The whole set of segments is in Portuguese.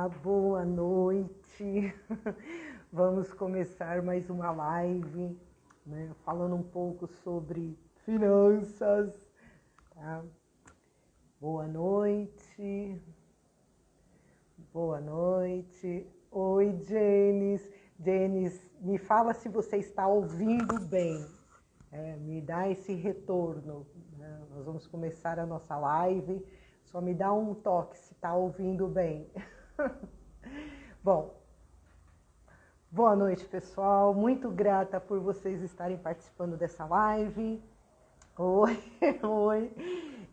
Olá, boa noite. Vamos começar mais uma live, né, falando um pouco sobre finanças. Tá? Boa noite. Boa noite. Oi, Jenis. Jenis, me fala se você está ouvindo bem. Me dá esse retorno. Né? Nós vamos começar a nossa live. Só me dá um toque se está ouvindo bem. Bom, boa noite, pessoal. Muito grata por vocês estarem participando dessa live. Oi, oi.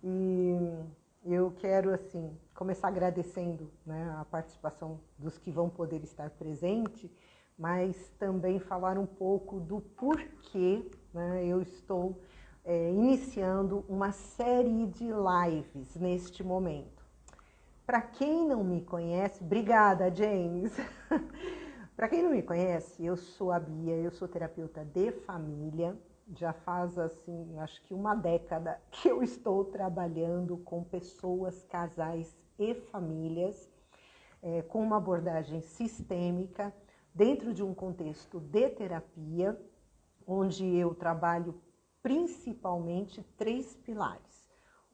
E eu quero, assim, começar agradecendo, né, a participação dos que vão poder estar presente, mas também falar um pouco do porquê, né, eu estou iniciando uma série de lives neste momento. Para quem não me conhece, obrigada, James. Para quem não me conhece, eu sou a Bia, eu sou terapeuta de família. Já faz, assim, acho que uma década que eu estou trabalhando com pessoas, casais e famílias, com uma abordagem sistêmica, dentro de um contexto de terapia, onde eu trabalho principalmente 3 pilares.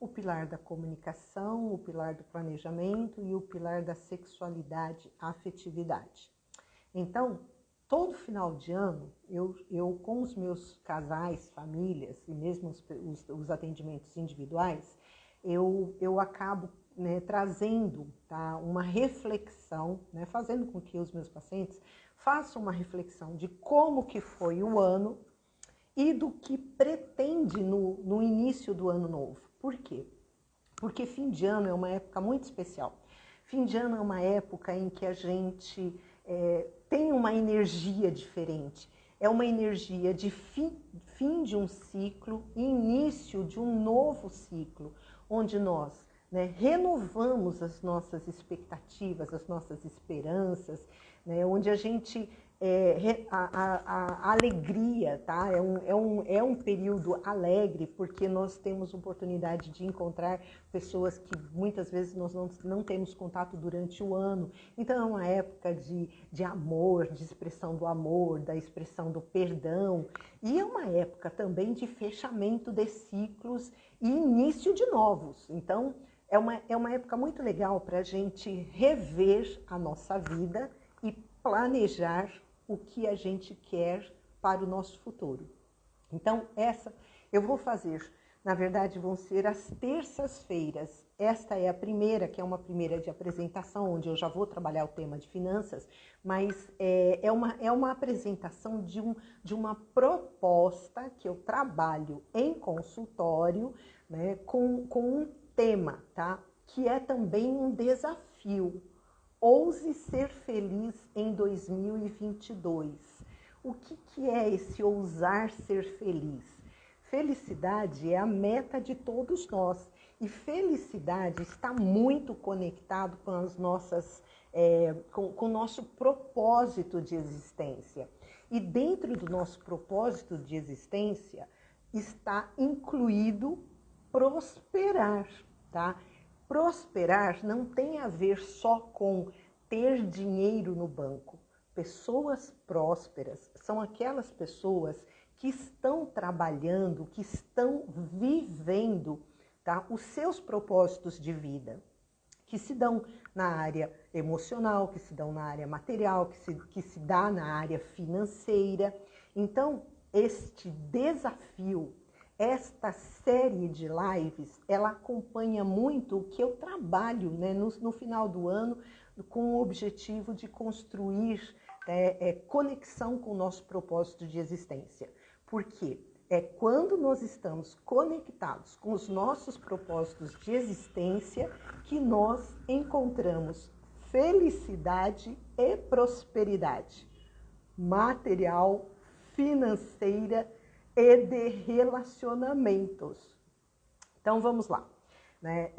O pilar da comunicação, o pilar do planejamento e o pilar da sexualidade, afetividade. Então, todo final de ano, eu com os meus casais, famílias e mesmo os atendimentos individuais, eu acabo, né, trazendo, tá, uma reflexão, né, fazendo com que os meus pacientes façam uma reflexão de como que foi o ano e do que pretende no início do ano novo. Por quê? Porque fim de ano é uma época muito especial. Fim de ano é uma época em que a gente tem uma energia diferente. É uma energia de fim de um ciclo e início de um novo ciclo, onde nós, né, renovamos as nossas expectativas, as nossas esperanças, né, onde a gente a alegria, tá? É um período alegre, porque nós temos oportunidade de encontrar pessoas que muitas vezes nós não temos contato durante o ano. Então é uma época de amor, de expressão do amor, da expressão do perdão. E é uma época também de fechamento de ciclos e início de novos. Então é uma época muito legal para a gente rever a nossa vida e planejar o que a gente quer para o nosso futuro. Então, essa eu vou fazer, na verdade, vão ser as terças-feiras. Esta é a primeira, que é uma primeira de apresentação, onde eu já vou trabalhar o tema de finanças, mas é uma apresentação de uma proposta que eu trabalho em consultório, né, com um tema, tá? Que é também um desafio. Ouse ser feliz em 2022. O que é esse ousar ser feliz? Felicidade é a meta de todos nós. E felicidade está muito conectado com as nossas, com o nosso propósito de existência. E dentro do nosso propósito de existência está incluído prosperar, tá? Prosperar não tem a ver só com ter dinheiro no banco. Pessoas prósperas são aquelas pessoas que estão trabalhando, que estão vivendo, tá, os seus propósitos de vida, que se dão na área emocional, que se dão na área material, que se dá na área financeira. Então, este desafio, esta série de lives, ela acompanha muito o que eu trabalho, né, no final do ano, com o objetivo de construir conexão com o nosso propósito de existência. Por quê? É quando nós estamos conectados com os nossos propósitos de existência que nós encontramos felicidade e prosperidade material, financeira e de relacionamentos. Então vamos lá, né?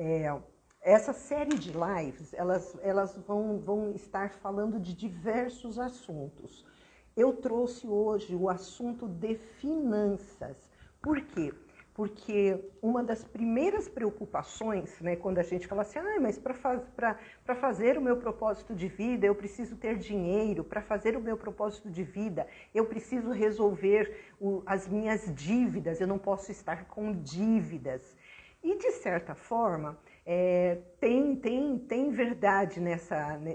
Essa série de lives, elas vão estar falando de diversos assuntos. Eu trouxe hoje o assunto de finanças. Por quê? porque uma das primeiras preocupações, né, quando a gente fala assim, mas para fazer o meu propósito de vida, eu preciso ter dinheiro, para fazer o meu propósito de vida, eu preciso resolver as minhas dívidas, eu não posso estar com dívidas. E, de certa forma, tem verdade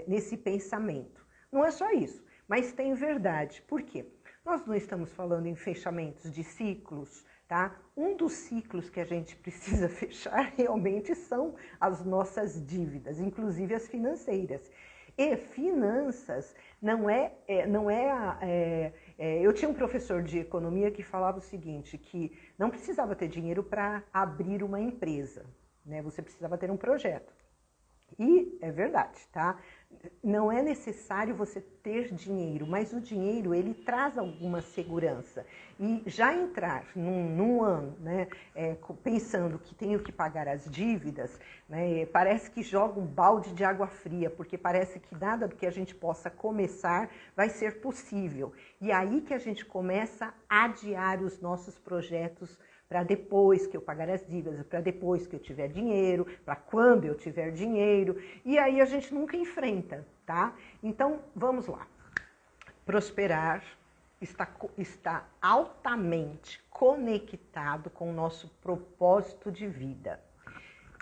nesse pensamento. Não é só isso, mas tem verdade. Por quê? Nós não estamos falando em fechamentos de ciclos, tá? Um dos ciclos que a gente precisa fechar realmente são as nossas dívidas, inclusive as financeiras. E finanças eu tinha um professor de economia que falava o seguinte, que não precisava ter dinheiro para abrir uma empresa, né? Você precisava ter um projeto. E é verdade, tá? Não é necessário você ter dinheiro, mas o dinheiro, ele traz alguma segurança. E já entrar num ano, né, pensando que tenho que pagar as dívidas, né, parece que joga um balde de água fria, porque parece que nada do que a gente possa começar vai ser possível. E aí que a gente começa a adiar os nossos projetos para depois que eu pagar as dívidas, para depois que eu tiver dinheiro, para quando eu tiver dinheiro, e aí a gente nunca enfrenta, tá? Então, vamos lá. Prosperar está altamente conectado com o nosso propósito de vida.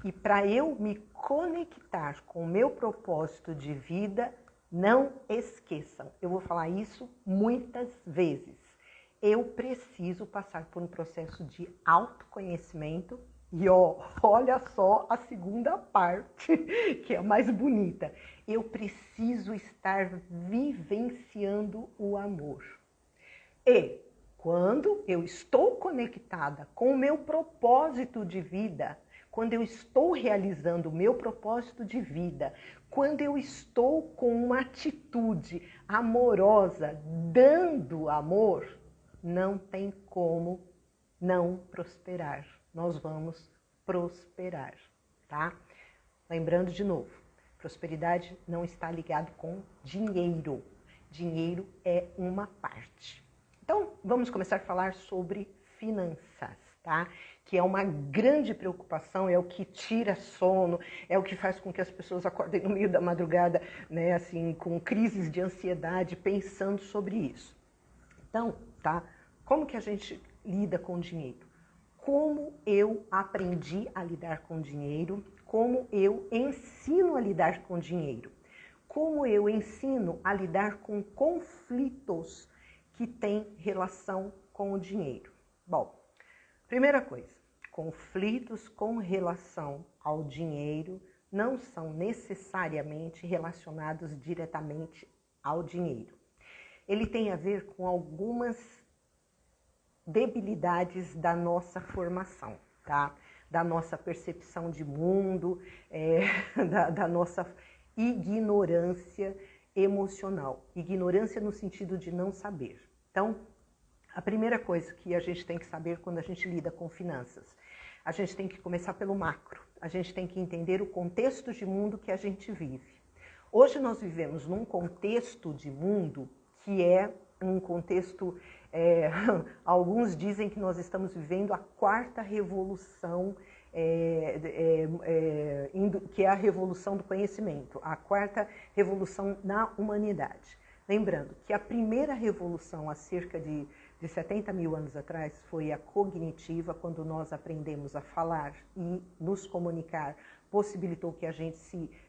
E para eu me conectar com o meu propósito de vida, não esqueçam, eu vou falar isso muitas vezes. Eu preciso passar por um processo de autoconhecimento e olha só a segunda parte, que é a mais bonita. Eu preciso estar vivenciando o amor. E quando eu estou conectada com o meu propósito de vida, quando eu estou realizando o meu propósito de vida, quando eu estou com uma atitude amorosa, dando amor, não tem como não prosperar. Nós vamos prosperar, tá? Lembrando de novo, prosperidade não está ligado com dinheiro. Dinheiro é uma parte. Então, vamos começar a falar sobre finanças, tá? Que é uma grande preocupação, é o que tira sono, é o que faz com que as pessoas acordem no meio da madrugada, né, assim, com crises de ansiedade, pensando sobre isso. Então, tá? Como que a gente lida com dinheiro? Como eu aprendi a lidar com dinheiro? Como eu ensino a lidar com dinheiro? Como eu ensino a lidar com conflitos que têm relação com o dinheiro? Bom, primeira coisa, conflitos com relação ao dinheiro não são necessariamente relacionados diretamente ao dinheiro. Ele tem a ver com algumas debilidades da nossa formação, tá? Da nossa percepção de mundo, da nossa ignorância emocional. Ignorância no sentido de não saber. Então, a primeira coisa que a gente tem que saber quando a gente lida com finanças, a gente tem que começar pelo macro. A gente tem que entender o contexto de mundo que a gente vive. Hoje nós vivemos num contexto de mundo que é um contexto, alguns dizem que nós estamos vivendo a quarta revolução, que é a revolução do conhecimento, a quarta revolução na humanidade. Lembrando que a primeira revolução há cerca de 70 mil anos atrás foi a cognitiva, quando nós aprendemos a falar e nos comunicar, possibilitou que a gente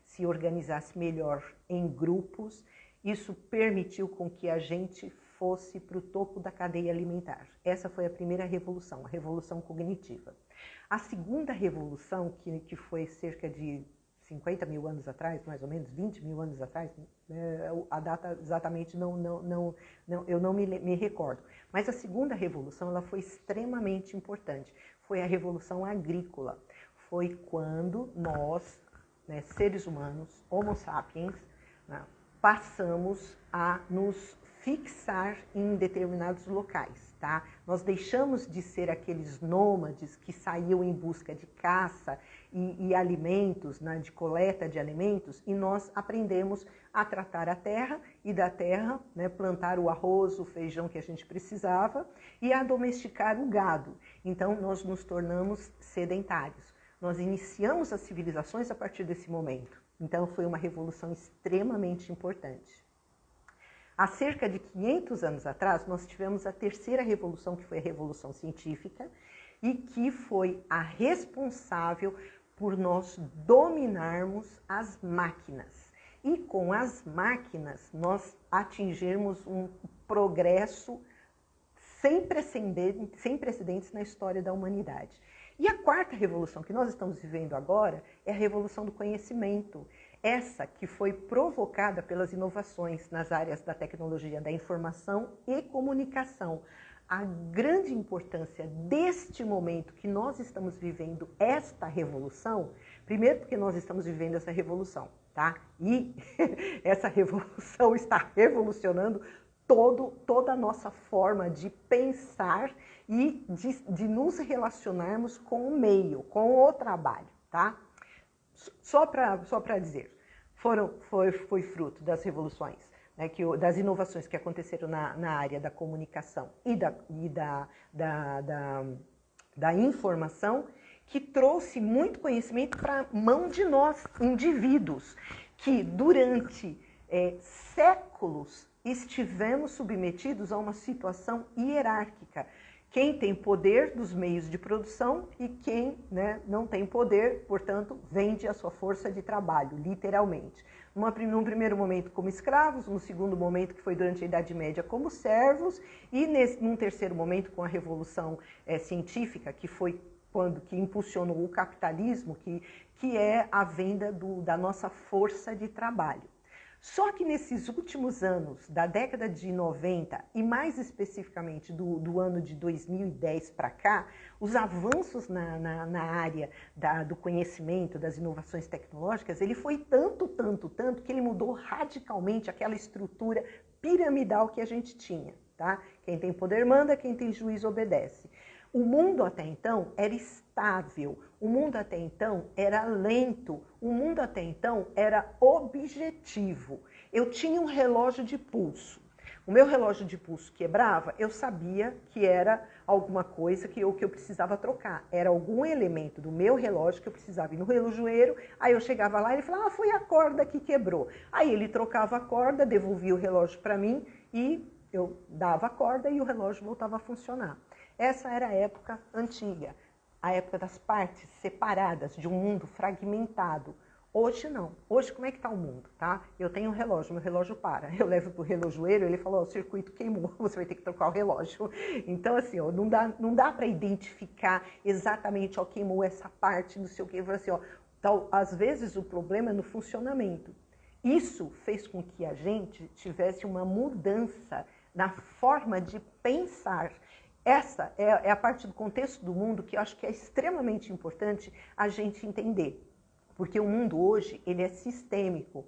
se organizasse melhor em grupos. Isso permitiu com que a gente fosse para o topo da cadeia alimentar. Essa foi a primeira revolução, a revolução cognitiva. A segunda revolução, que foi cerca de 50 mil anos atrás, mais ou menos, 20 mil anos atrás, a data exatamente eu não me recordo. Mas a segunda revolução ela foi extremamente importante, foi a revolução agrícola. Foi quando nós, né, seres humanos, Homo sapiens, passamos a nos fixar em determinados locais. tá? Nós deixamos de ser aqueles nômades que saíam em busca de caça e alimentos, né, de coleta de alimentos, e nós aprendemos a tratar a terra e da terra, né, plantar o arroz, o feijão que a gente precisava e a domesticar o gado. Então nós nos tornamos sedentários. Nós iniciamos as civilizações a partir desse momento. Então foi uma revolução extremamente importante. Há cerca de 500 anos atrás, nós tivemos a terceira revolução, que foi a Revolução Científica, e que foi a responsável por nós dominarmos as máquinas. E com as máquinas, nós atingirmos um progresso sem precedentes na história da humanidade. E a quarta revolução que nós estamos vivendo agora é a revolução do conhecimento. Essa que foi provocada pelas inovações nas áreas da tecnologia da informação e comunicação. A grande importância deste momento que nós estamos vivendo esta revolução, primeiro porque nós estamos vivendo essa revolução, tá? E essa revolução está revolucionando toda a nossa forma de pensar e de nos relacionarmos com o meio, com o trabalho, tá? Só para dizer, foi fruto das revoluções, né, das inovações que aconteceram na área da comunicação e da informação, que trouxe muito conhecimento para a mão de nós, indivíduos, que durante séculos estivemos submetidos a uma situação hierárquica. Quem tem poder dos meios de produção e quem, né, não tem poder, portanto, vende a sua força de trabalho, literalmente. Num primeiro momento como escravos, num segundo momento, que foi durante a Idade Média, como servos, e num terceiro momento, com a Revolução Científica, que foi que impulsionou o capitalismo, que é a venda da nossa força de trabalho. Só que nesses últimos anos, da década de 90 e mais especificamente do ano de 2010 para cá, os avanços na área do conhecimento, das inovações tecnológicas, ele foi tanto que ele mudou radicalmente aquela estrutura piramidal que a gente tinha, tá? Quem tem poder manda, quem tem juízo obedece. O mundo até então era estável, o mundo até então era lento, o mundo até então era objetivo. Eu tinha um relógio de pulso. O meu relógio de pulso quebrava, eu sabia que era alguma coisa que eu precisava trocar. Era algum elemento do meu relógio que eu precisava ir no relojoeiro, aí eu chegava lá e ele falava, foi a corda que quebrou. Aí ele trocava a corda, devolvia o relógio para mim e eu dava a corda e o relógio voltava a funcionar. Essa era a época antiga, a época das partes separadas, de um mundo fragmentado. Hoje não. Hoje como é que está o mundo, tá? Eu tenho um relógio, meu relógio para. Eu levo para o relojoeiro, ele falou, o circuito queimou, você vai ter que trocar o relógio. Então assim, ó, não dá para identificar exatamente, ó, queimou essa parte, não sei o que. Assim, ó, às vezes o problema é no funcionamento. Isso fez com que a gente tivesse uma mudança na forma de pensar. Essa é a parte do contexto do mundo que eu acho que é extremamente importante a gente entender. Porque o mundo hoje, ele é sistêmico.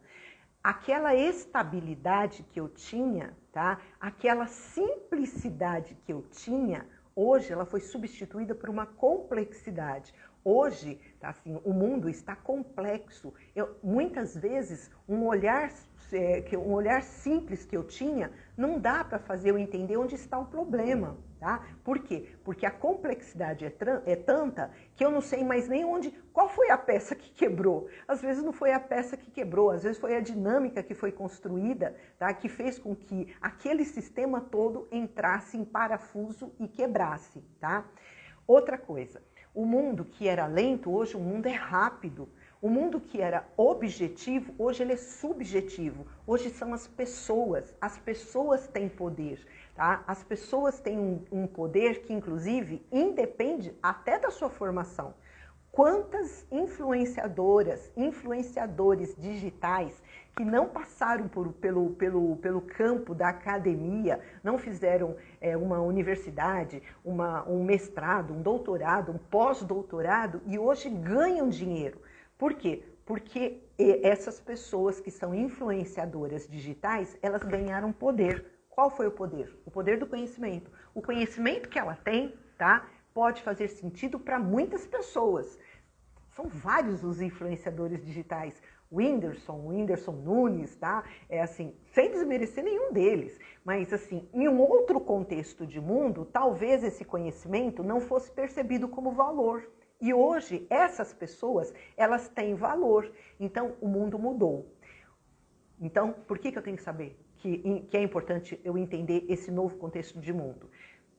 Aquela estabilidade que eu tinha, tá? Aquela simplicidade que eu tinha, hoje ela foi substituída por uma complexidade. Hoje, tá, assim, o mundo está complexo. Muitas vezes, um olhar simples que eu tinha, não dá para fazer eu entender onde está o problema. Tá? Por quê? Porque a complexidade é tanta que eu não sei mais nem qual foi a peça que quebrou. Às vezes não foi a peça que quebrou, às vezes foi a dinâmica que foi construída, tá? Que fez com que aquele sistema todo entrasse em parafuso e quebrasse. Tá? Outra coisa, o mundo que era lento, hoje o mundo é rápido. O mundo que era objetivo, hoje ele é subjetivo. Hoje são as pessoas têm poder. Tá? As pessoas têm um poder que, inclusive, independe até da sua formação. Quantas influenciadores digitais que não passaram pelo campo da academia, não fizeram uma universidade, um mestrado, um doutorado, um pós-doutorado e hoje ganham dinheiro. Por quê? Porque essas pessoas que são influenciadoras digitais, elas ganharam poder. Qual foi o poder? O poder do conhecimento. O conhecimento que ela tem, tá, pode fazer sentido para muitas pessoas. São vários os influenciadores digitais. O Whindersson Nunes, tá? É assim, sem desmerecer nenhum deles, mas assim, em um outro contexto de mundo, talvez esse conhecimento não fosse percebido como valor. E hoje, essas pessoas, elas têm valor. Então, o mundo mudou. Então, por que eu tenho que saber que é importante eu entender esse novo contexto de mundo?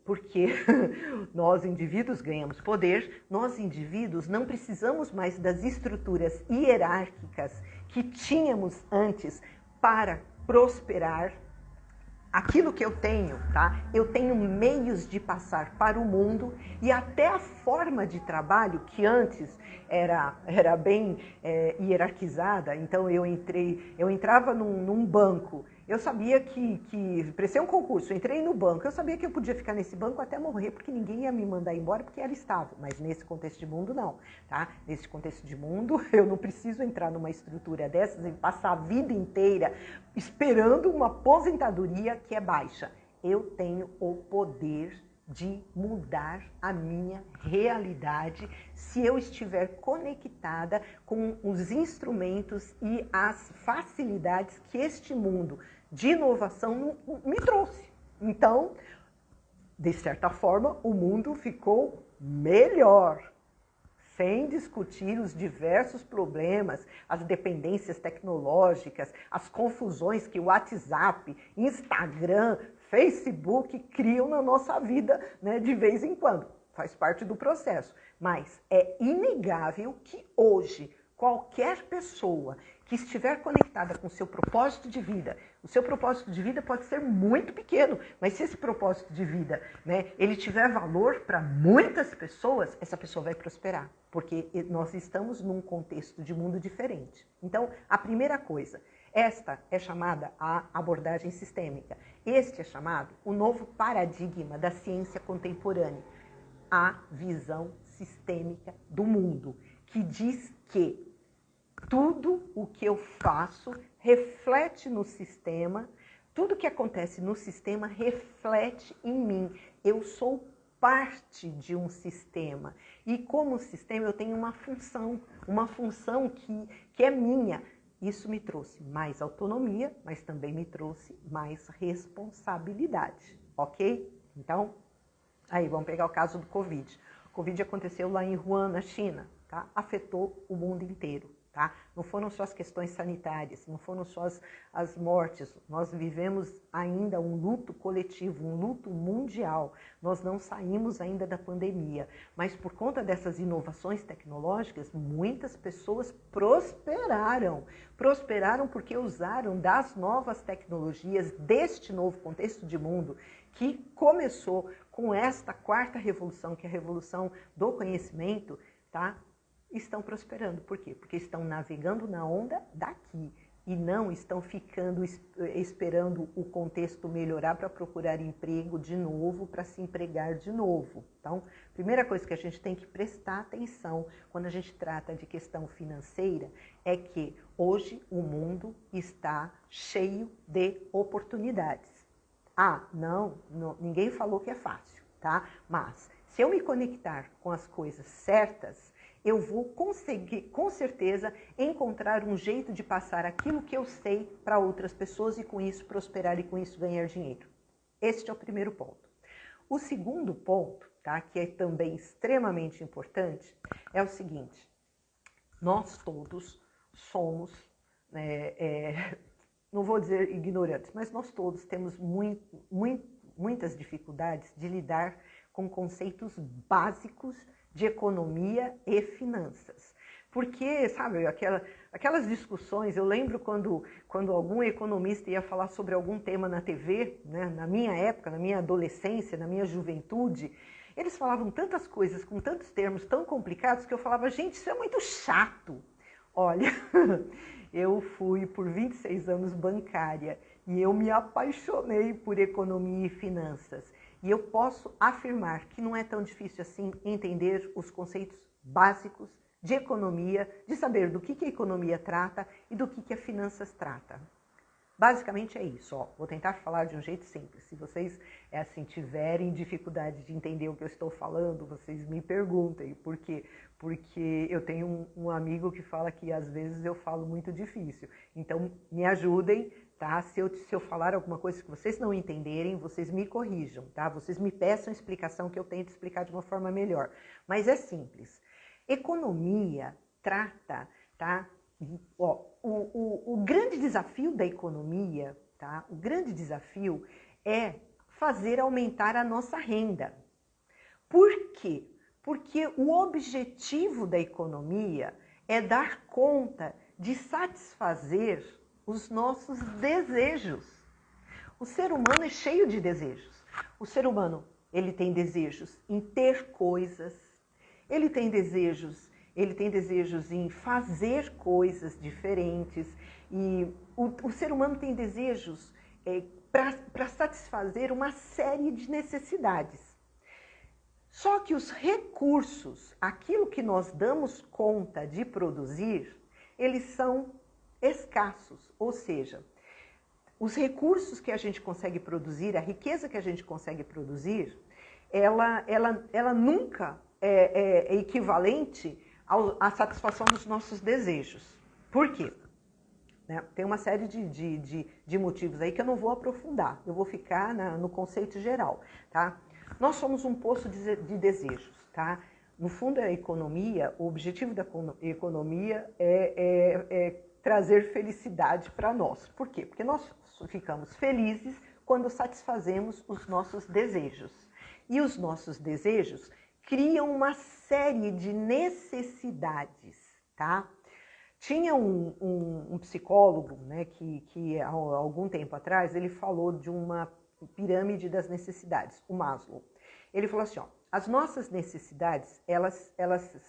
Porque nós, indivíduos, ganhamos poder, nós, indivíduos, não precisamos mais das estruturas hierárquicas que tínhamos antes para prosperar. Aquilo que eu tenho, tá? Eu tenho meios de passar para o mundo e até a forma de trabalho que antes era bem hierarquizada. Então eu entrava num banco, eu sabia que prestei um concurso, entrei no banco, eu sabia que eu podia ficar nesse banco até morrer, porque ninguém ia me mandar embora porque era estável. Mas nesse contexto de mundo não, tá? Nesse contexto de mundo eu não preciso entrar numa estrutura dessas e passar a vida inteira esperando uma aposentadoria que é baixa. Eu tenho o poder de mudar a minha realidade se eu estiver conectada com os instrumentos e as facilidades que este mundo de inovação me trouxe. Então, de certa forma, o mundo ficou melhor, sem discutir os diversos problemas, as dependências tecnológicas, as confusões que o WhatsApp, Instagram, Facebook criam na nossa vida, né, de vez em quando. Faz parte do processo. Mas é inegável que hoje, qualquer pessoa que estiver conectada com o seu propósito de vida, o seu propósito de vida pode ser muito pequeno, mas se esse propósito de vida, né, ele tiver valor para muitas pessoas, essa pessoa vai prosperar, porque nós estamos num contexto de mundo diferente. Então, a primeira coisa, esta é chamada a abordagem sistêmica. Este é chamado o novo paradigma da ciência contemporânea, a visão sistêmica do mundo, que diz que tudo o que eu faço reflete no sistema, tudo que acontece no sistema reflete em mim. Eu sou parte de um sistema. E como sistema eu tenho uma função que é minha. Isso me trouxe mais autonomia, mas também me trouxe mais responsabilidade, ok? Então, aí vamos pegar o caso do Covid. O Covid aconteceu lá em Wuhan, na China, tá? Afetou o mundo inteiro. Tá? Não foram só as questões sanitárias, não foram só as mortes, nós vivemos ainda um luto coletivo, um luto mundial. Nós não saímos ainda da pandemia, mas por conta dessas inovações tecnológicas, muitas pessoas prosperaram. Prosperaram porque usaram das novas tecnologias, deste novo contexto de mundo, que começou com esta quarta revolução, que é a revolução do conhecimento, tá? Estão prosperando. Por quê? Porque estão navegando na onda daqui e não estão ficando esperando o contexto melhorar para procurar emprego de novo, para se empregar de novo. Então, primeira coisa que a gente tem que prestar atenção quando a gente trata de questão financeira é que hoje o mundo está cheio de oportunidades. Ah, não, ninguém falou que é fácil, tá? Mas se eu me conectar com as coisas certas, eu vou conseguir, com certeza, encontrar um jeito de passar aquilo que eu sei para outras pessoas e com isso prosperar e com isso ganhar dinheiro. Este é o primeiro ponto. O segundo ponto, tá, que é também extremamente importante, é o seguinte: nós todos somos, não vou dizer ignorantes, mas nós todos temos muitas dificuldades de lidar com conceitos básicos de economia e finanças. Porque, sabe, aquelas discussões, eu lembro quando algum economista ia falar sobre algum tema na TV, né, na minha época, na minha adolescência, na minha juventude, eles falavam tantas coisas com tantos termos tão complicados que eu falava, gente, isso é muito chato. Olha, eu fui por 26 anos bancária e eu me apaixonei por economia e finanças. E eu posso afirmar que não é tão difícil assim entender os conceitos básicos de economia, de saber do que a economia trata e do que a finanças trata. Basicamente é isso, ó. Vou tentar falar de um jeito simples. Se vocês tiverem dificuldade de entender o que eu estou falando, vocês me perguntem. Por quê? Porque eu tenho um amigo que fala que às vezes eu falo muito difícil. Então me ajudem, tá? Se eu falar alguma coisa que vocês não entenderem, vocês me corrijam, tá? Vocês me peçam explicação que eu tento explicar de uma forma melhor. Mas é simples. Economia trata, tá? Ó, o grande desafio da economia, tá? O grande desafio é fazer aumentar a nossa renda. Por quê? Porque o objetivo da economia é dar conta de satisfazer os nossos desejos. O ser humano é cheio de desejos. O ser humano, ele tem desejos em ter coisas, ele tem desejos em fazer coisas diferentes e o ser humano tem desejos para satisfazer uma série de necessidades. Só que os recursos, aquilo que nós damos conta de produzir, eles são escassos, ou seja, os recursos que a gente consegue produzir, a riqueza que a gente consegue produzir, ela nunca é equivalente à satisfação dos nossos desejos. Por quê? Né? Tem uma série de motivos aí que eu não vou aprofundar, eu vou ficar no conceito geral, tá? Nós somos um poço de desejos, tá? No fundo, a economia, o objetivo da economia é trazer felicidade para nós. Por quê? Porque nós ficamos felizes quando satisfazemos os nossos desejos. E os nossos desejos criam uma série de necessidades, tá? Tinha um psicólogo, né, que há algum tempo atrás, ele falou de uma pirâmide das necessidades, o Maslow. Ele falou assim, ó, as nossas necessidades, elas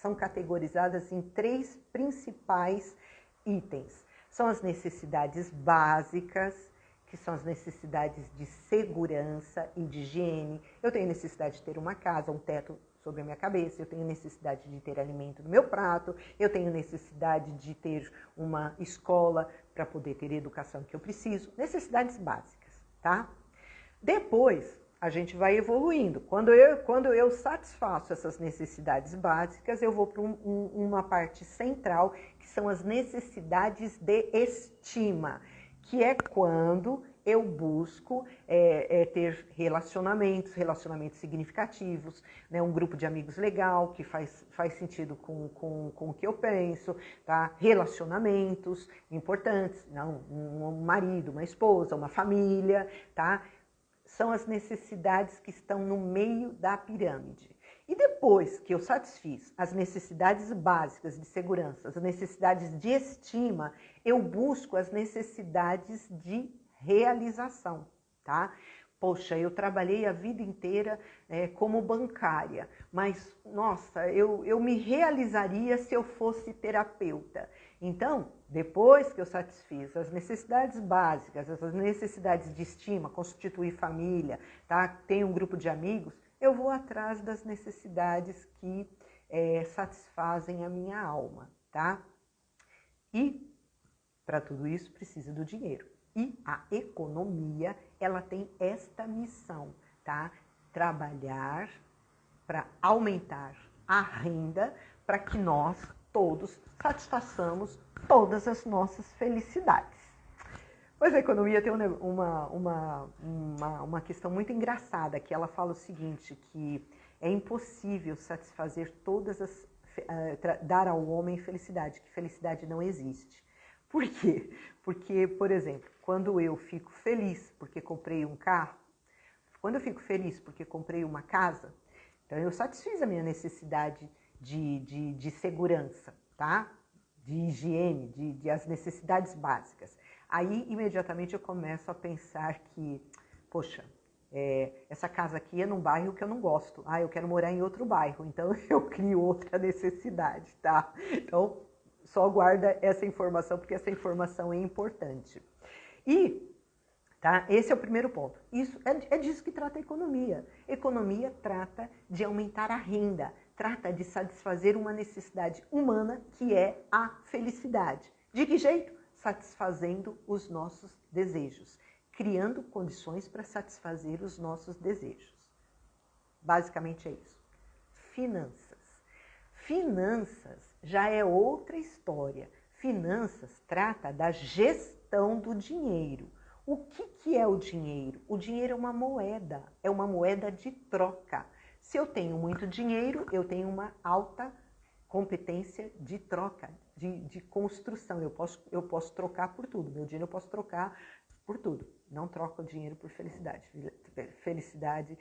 são categorizadas em 3 principais itens. São as necessidades básicas, que são as necessidades de segurança e de higiene. Eu tenho necessidade de ter uma casa, um teto sobre a minha cabeça, eu tenho necessidade de ter alimento no meu prato, eu tenho necessidade de ter uma escola para poder ter a educação que eu preciso. Necessidades básicas, tá? Depois, a gente vai evoluindo. Quando eu satisfaço essas necessidades básicas, eu vou para uma parte central, que são as necessidades de estima, que é quando eu busco ter relacionamentos significativos, né? Um grupo de amigos legal, que faz sentido com o que eu penso, tá? Relacionamentos importantes, não, um marido, uma esposa, uma família, tá? São as necessidades que estão no meio da pirâmide. E depois que eu satisfiz as necessidades básicas de segurança, as necessidades de estima, eu busco as necessidades de realização, tá? Poxa, eu trabalhei a vida inteira como bancária, mas, nossa, eu me realizaria se eu fosse terapeuta. Então, depois que eu satisfiz as necessidades básicas, as necessidades de estima, constituir família, tá? Tenho um grupo de amigos, eu vou atrás das necessidades que satisfazem a minha alma, tá? E, para tudo isso, precisa do dinheiro. E a economia, ela tem esta missão, tá? Trabalhar para aumentar a renda para que nós todos satisfaçamos todas as nossas felicidades. Pois a economia tem uma questão muito engraçada, que ela fala o seguinte, que é impossível satisfazer dar ao homem felicidade, que felicidade não existe. Por quê? Porque, por exemplo, quando eu fico feliz porque comprei um carro, quando eu fico feliz porque comprei uma casa, então eu satisfiz a minha necessidade de segurança, tá? De higiene, de as necessidades básicas. Aí, imediatamente, eu começo a pensar que, poxa, essa casa aqui é num bairro que eu não gosto. Ah, eu quero morar em outro bairro, então eu crio outra necessidade, tá? Então, só guarda essa informação, porque essa informação é importante. E, tá? Esse é o primeiro ponto. Isso é disso que trata a economia. Economia trata de aumentar a renda, trata de satisfazer uma necessidade humana que é a felicidade. De que jeito? satisfazendo os nossos desejos, criando condições para satisfazer os nossos desejos. Basicamente é isso. Finanças. Finanças já é outra história. Finanças trata da gestão do dinheiro. O que é o dinheiro? O dinheiro é uma moeda de troca. Se eu tenho muito dinheiro, eu tenho uma alta competência de troca, de construção. Eu posso trocar por tudo. Meu dinheiro eu posso trocar por tudo. Não troco o dinheiro por felicidade. Felicidade,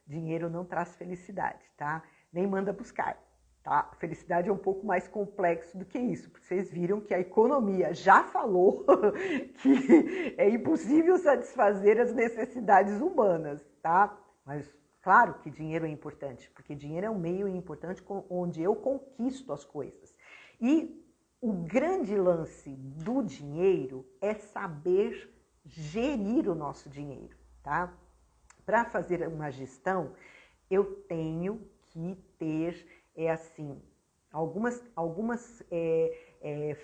dinheiro não traz felicidade, tá? Nem manda buscar. Tá? Felicidade é um pouco mais complexo do que isso, porque vocês viram que a economia já falou que é impossível satisfazer as necessidades humanas, tá? Mas claro que dinheiro é importante, porque dinheiro é um meio importante onde eu conquisto as coisas. E o grande lance do dinheiro é saber gerir o nosso dinheiro, tá? Para fazer uma gestão, eu tenho que ter algumas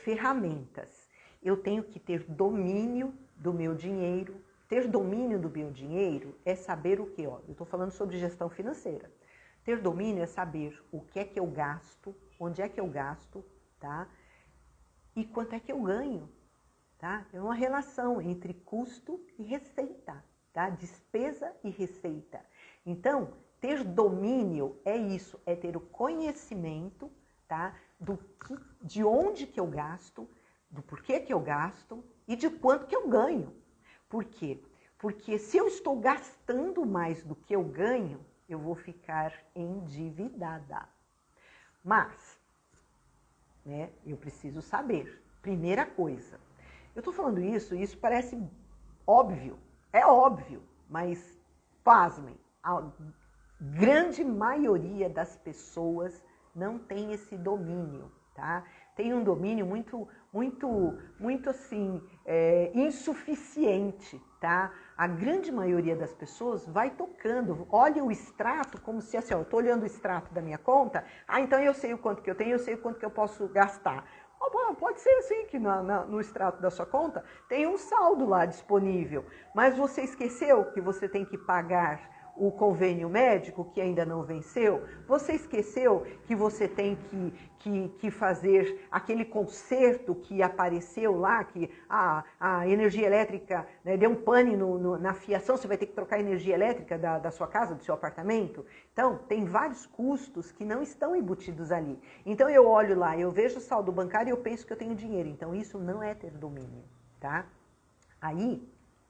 ferramentas. Eu tenho que ter domínio do meu dinheiro. Ter domínio do meu dinheiro é saber o quê? Eu estou falando sobre gestão financeira. Ter domínio é saber o que é que eu gasto, onde é que eu gasto, tá? E quanto é que eu ganho, tá? É uma relação entre custo e receita, tá? Despesa e receita. Então, ter domínio é isso, é ter o conhecimento, tá? De onde que eu gasto, do porquê que eu gasto e de quanto que eu ganho. Por quê? Porque se eu estou gastando mais do que eu ganho, eu vou ficar endividada. Mas, né, eu preciso saber. Primeira coisa, eu estou falando isso parece óbvio, é óbvio, mas pasmem, a grande maioria das pessoas não tem esse domínio, tá? Tem um domínio muito assim, insuficiente, tá? A grande maioria das pessoas vai tocando, olha o extrato como se assim, eu tô olhando o extrato da minha conta, então eu sei o quanto que eu tenho, eu sei o quanto que eu posso gastar. Pode ser assim, que no extrato da sua conta tem um saldo lá disponível, mas você esqueceu que você tem que pagar o convênio médico que ainda não venceu? Você esqueceu que você tem que fazer aquele conserto que apareceu lá, que a energia elétrica, né, deu um pane na fiação, você vai ter que trocar a energia elétrica da sua casa, do seu apartamento? Então, tem vários custos que não estão embutidos ali. Então, eu olho lá, eu vejo o saldo bancário e eu penso que eu tenho dinheiro. Então, isso não é ter domínio, tá? Aí,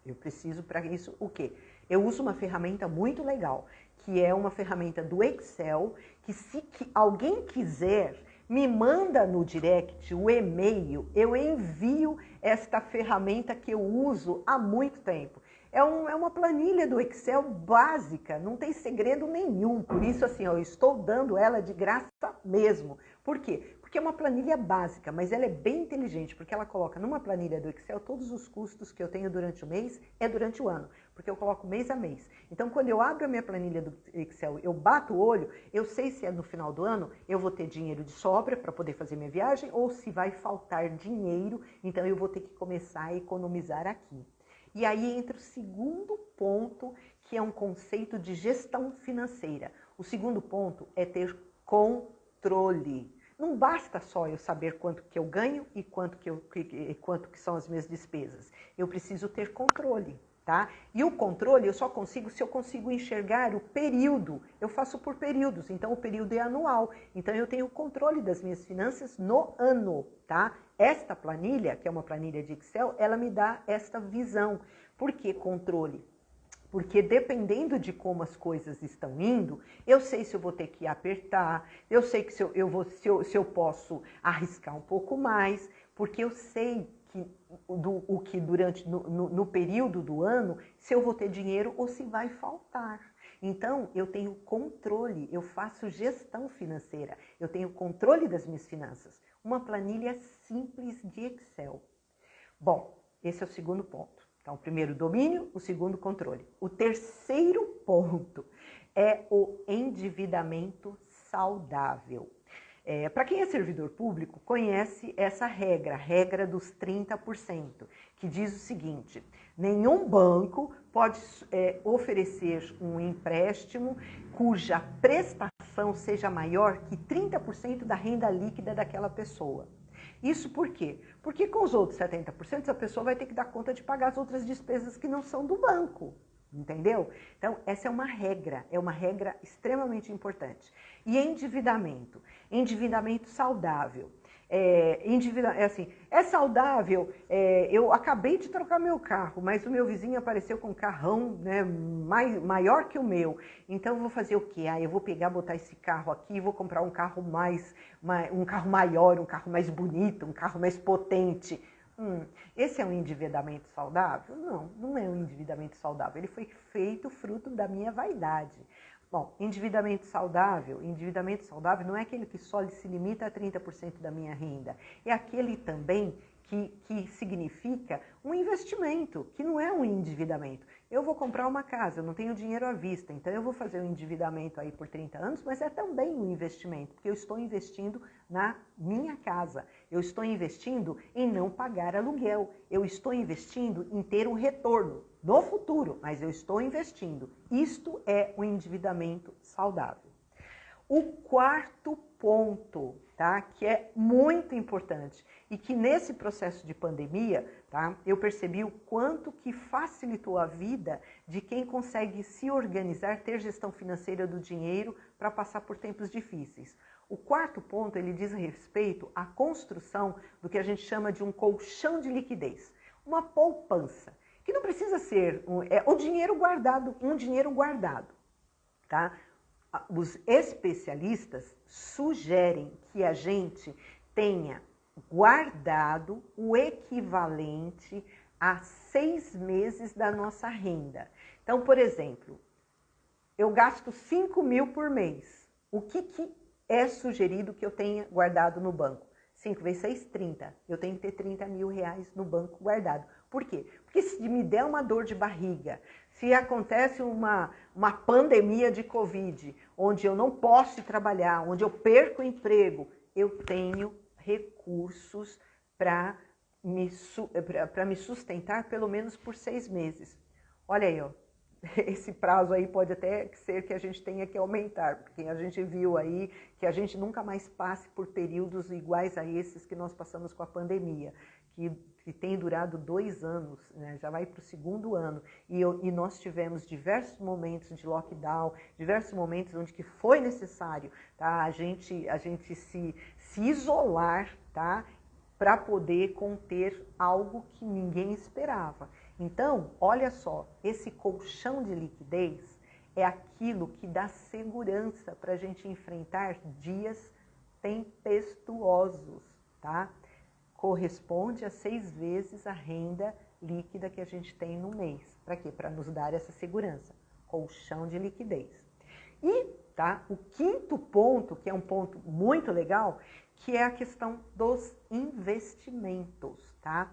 eu preciso para isso o quê? Eu uso uma ferramenta muito legal, que é uma ferramenta do Excel, que se alguém quiser, me manda no direct o e-mail, eu envio esta ferramenta que eu uso há muito tempo. É uma planilha do Excel básica, não tem segredo nenhum, por isso assim, eu estou dando ela de graça mesmo. Por quê? Porque é uma planilha básica, mas ela é bem inteligente, porque ela coloca numa planilha do Excel todos os custos que eu tenho durante o mês é durante o ano, porque eu coloco mês a mês. Então, quando eu abro a minha planilha do Excel, eu bato o olho, eu sei se é no final do ano eu vou ter dinheiro de sobra para poder fazer minha viagem ou se vai faltar dinheiro, então eu vou ter que começar a economizar aqui. E aí entra o segundo ponto, que é um conceito de gestão financeira. O segundo ponto é ter controle. Não basta só eu saber quanto que eu ganho e quanto que são as minhas despesas. Eu preciso ter controle, tá? E o controle eu só consigo se eu consigo enxergar o período. Eu faço por períodos, então o período é anual. Então eu tenho o controle das minhas finanças no ano, tá? Esta planilha, que é uma planilha de Excel, ela me dá esta visão. Por que controle? Porque dependendo de como as coisas estão indo, eu sei se eu vou ter que apertar, eu sei que se eu posso arriscar um pouco mais, porque eu sei que durante no período do ano, se eu vou ter dinheiro ou se vai faltar. Então, eu tenho controle, eu faço gestão financeira, eu tenho controle das minhas finanças. Uma planilha simples de Excel. Bom, esse é o segundo ponto. Então, o primeiro, domínio, o segundo, controle. O terceiro ponto é o endividamento saudável. Para quem é servidor público, conhece essa regra, a regra dos 30%, que diz o seguinte: nenhum banco pode oferecer um empréstimo cuja prestação seja maior que 30% da renda líquida daquela pessoa. Isso por quê? Porque com os outros 70% a pessoa vai ter que dar conta de pagar as outras despesas que não são do banco. Entendeu? Então, essa é uma regra extremamente importante. E endividamento? Endividamento saudável. É saudável, eu acabei de trocar meu carro, mas o meu vizinho apareceu com um carrão, né, maior que o meu. Então, eu vou fazer o quê? Eu vou botar esse carro aqui, vou comprar um carro um carro maior, um carro mais bonito, um carro mais potente. Esse é um endividamento saudável? Não, não é um endividamento saudável. Ele foi feito fruto da minha vaidade. Bom, endividamento saudável não é aquele que só se limita a 30% da minha renda. É aquele também que significa um investimento, que não é um endividamento. Eu vou comprar uma casa, eu não tenho dinheiro à vista, então eu vou fazer um endividamento aí por 30 anos, mas é também um investimento, porque eu estou investindo na minha casa, eu estou investindo em não pagar aluguel, eu estou investindo em ter um retorno no futuro, mas eu estou investindo. Isto é um endividamento saudável. O quarto ponto, tá, que é muito importante e que nesse processo de pandemia, tá, eu percebi o quanto que facilitou a vida de quem consegue se organizar, ter gestão financeira do dinheiro para passar por tempos difíceis. O quarto ponto, ele diz respeito à construção do que a gente chama de um colchão de liquidez, uma poupança, que não precisa ser um dinheiro guardado, tá? Os especialistas sugerem que a gente tenha guardado o equivalente a 6 meses da nossa renda. Então, por exemplo, eu gasto 5 mil por mês. O que é sugerido que eu tenha guardado no banco? 5 vezes 6, 30. Eu tenho que ter 30 mil reais no banco guardado. Por quê? Porque se me der uma dor de barriga, se acontece uma pandemia de Covid, onde eu não posso ir trabalhar, onde eu perco o emprego, eu tenho recursos para me sustentar pelo menos por 6 meses. Olha aí, ó. Esse prazo aí pode até ser que a gente tenha que aumentar, porque a gente viu aí que a gente nunca mais passe por períodos iguais a esses que nós passamos com a pandemia, que tem durado 2 anos, né? Já vai para o 2º ano, e nós tivemos diversos momentos de lockdown, diversos momentos onde que foi necessário, tá? a gente se isolar, tá? Para poder conter algo que ninguém esperava. Então, olha só, esse colchão de liquidez é aquilo que dá segurança para a gente enfrentar dias tempestuosos, tá? Corresponde a 6 vezes a renda líquida que a gente tem no mês. Para quê? Para nos dar essa segurança. Colchão de liquidez. E, tá, o quinto ponto, que é um ponto muito legal, que é a questão dos investimentos, tá?